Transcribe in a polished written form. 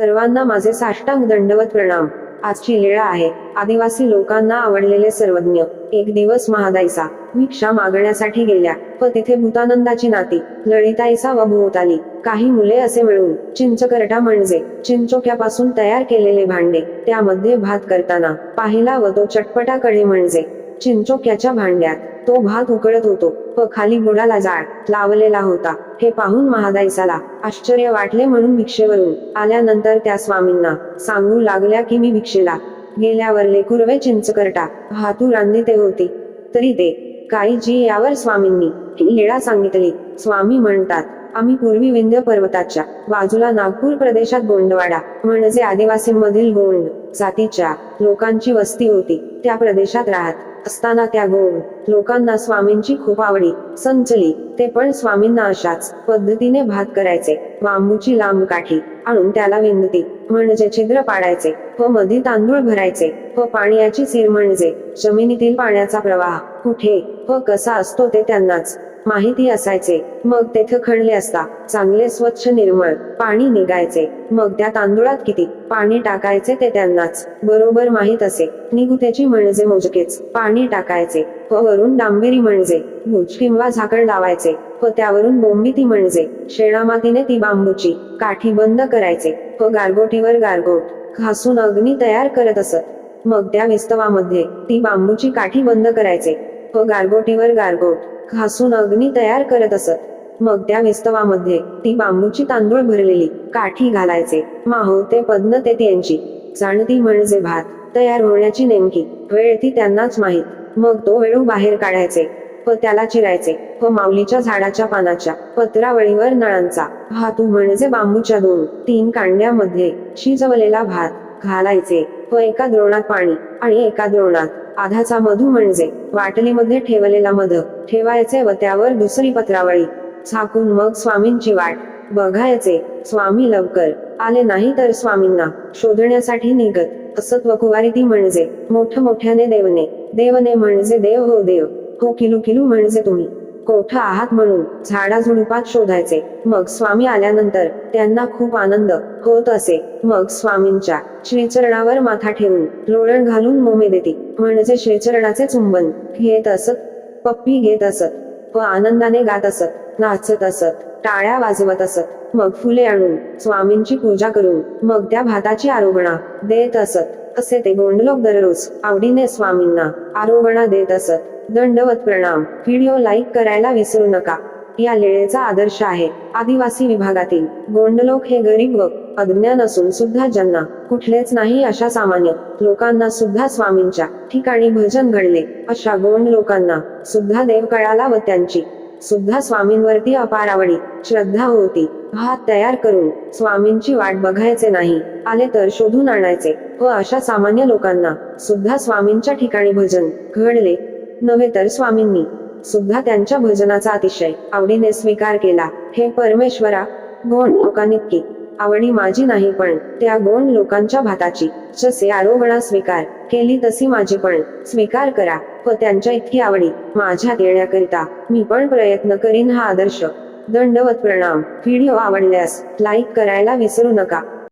सर्वांना माझे साष्टांग दंडवत प्रणाम। आजची लीळा आहे आदिवासी लोकांना आवडलेले सर्वज्ञ। एक दिवस महादाईसा भिक्षा मागण्यासाठी गेल्या, व तिथे भूतानंदाची नाती ललिताईसा व भोवत आली काही मुले असे मिळून चिंचकरटा म्हणजे चिंचोक्यापासून तयार केलेले भांडे, त्यामध्ये भात करताना पाहिला व तो चटपटा कढई म्हणजे चिंचोक्याच्या भांड्यात तो भात उकळत होतो व खाली बुडाला जाळ लावलेला होता। हे पाहून महादाईसाला आश्चर्य वाटले, म्हणून भिक्षेवरून आल्यानंतर त्या स्वामींना सांगू लागल्या की मी भिक्षेला गेल्यावर लेकुरवे चिंचकरटा भातू रांधते होती, तरी ते काही जी यावर स्वामींनी ही लीळा सांगितली। स्वामी म्हणतात, आम्ही पूर्वी विंध्य पर्वताच्या बाजूला नागपूर प्रदेशात गोंडवाडा म्हणजे आदिवासींमधील गोंड जातीच्या लोकांची वस्ती होती, त्या प्रदेशात राहत असताना त्या गोंड लोकांना स्वामींची खूप आवडी संचली। ते पण स्वामींना अशाच पद्धतीने भात करायचे। बांबूची लांब काठी आणून त्याला विंदती म्हणजे छिद्र पाडायचे व मध्ये तांदूळ भरायचे व पाण्याची सीर म्हणजे जमिनीतील पाण्याचा प्रवाह कुठे व कसा असतो ते त्यांनाच माहिती असायचे। मग तेथे खणले असता चांगले स्वच्छ निर्मळ पाणी निघायचे। मग त्या तांदूळात किती पाणी टाकायचे ते त्यांनाच बरोबर माहित असे। निगुतेची म्हणजे मोजकेच पाणी टाकायचे व वरून डांबेरी म्हणजे भुज किंवा झाकण लावायचे व त्यावरून बोंबिती म्हणजे शेणामातीने ती बांबूची काठी बंद करायचे व गारगोटीवर गारगोट घासून अग्नी तयार करत असत। मग त्या विस्तवामध्ये ती बांबूची काठी बंद करायचे व गारगोटीवर गारगोट घासून अग्नी तयार करत असत। मग त्या विस्तवामध्ये ती बांबूची तांदूळ भरलेली काठी घालायचे। माहो ते पद्न ते त्यांची जाणती म्हणजे भात तयार होण्याची नेमकी वेळ ती त्यांनाच माहीत। मग तो वेळू बाहेर काढायचे व त्याला चिरायचे व माऊलीच्या झाडाच्या पानाच्या पत्रावळीवर नळांचा भातू म्हणजे बांबूच्या 2-3 कांड्यामध्ये शिजवलेला भात घालायचे व एका द्रोणात पाणी आणि एका द्रोणात आधाचा मधू म्हणजे वाटलीमध्ये ठेवलेला मध ठेवायचे व त्यावर दुसरी पत्रावळी झाकून मग स्वामींची वाट बघायचे। स्वामी लवकर आले नाही तर स्वामींना शोधण्यासाठी निघत असत व कुवारी ती म्हणजे मोठमोठ्याने देवने, देवने म्हणजे देव हो देव हो, किलू किलू म्हणजे तुम्ही कोठं आहात म्हणून झाडाझुडुपात शोधायचे। मग स्वामी आल्यानंतर त्यांना खूप आनंद होत असे। मग स्वामींच्या श्रीचरणावर माथा ठेवून लोळण घालून मोमे देती म्हणजे श्रीचरणाचे चुंबन घेत असत, पप्पी घेत असत व आनंदाने गात असत, नाचत असत, टाळ्या वाजवत असत। मग फुले आणून स्वामींची पूजा करून मग त्या भाताची आरोगणा देत असत। असे ते गोंडलोक दररोज आवडीने स्वामींना आरोगणा देत असत। दंडवत प्रणाम। व्हिडिओ लाईक करायला विसरू नका। या लीळेचा आदर्श आहे आदिवासी विभागातील गोंडलोक हे गरीब व अज्ञान असून सुद्धा ज्यांना कुठलेच नाही अशा सामान्य लोकांना सुद्धा स्वामींच्या ठिकाणी भजन घडले, अशा गोंड लोकांना सुद्धा देव कळाला व त्यांची सुद्धा स्वामींवरती अपार आवडी श्रद्धा होती। भात तयार करून स्वामींची वाट बघायचे नाही, आले तर शोधून आणायचे व अशा सामान्य लोकांना सुद्धा स्वामींच्या ठिकाणी भजन घडले नव्हे तर स्वामींनी सुद्धा त्यांच्या भजनाचा अतिशय आवडीने स्वीकार केला। हे परमेश्वरा, गोंड लोकांइतकी आवडी माझी नाही, पण त्या गोंड लोकांच्या भाताची जसे आरोगणा स्वीकार केली तशी माझी पण स्वीकार करा व त्यांच्या इतकी आवडी माझ्यात येण्याकरिता मी पण प्रयत्न करीन। हा आदर्श। दंडवत प्रणाम। व्हिडिओ आवडल्यास लाईक करायला विसरू नका।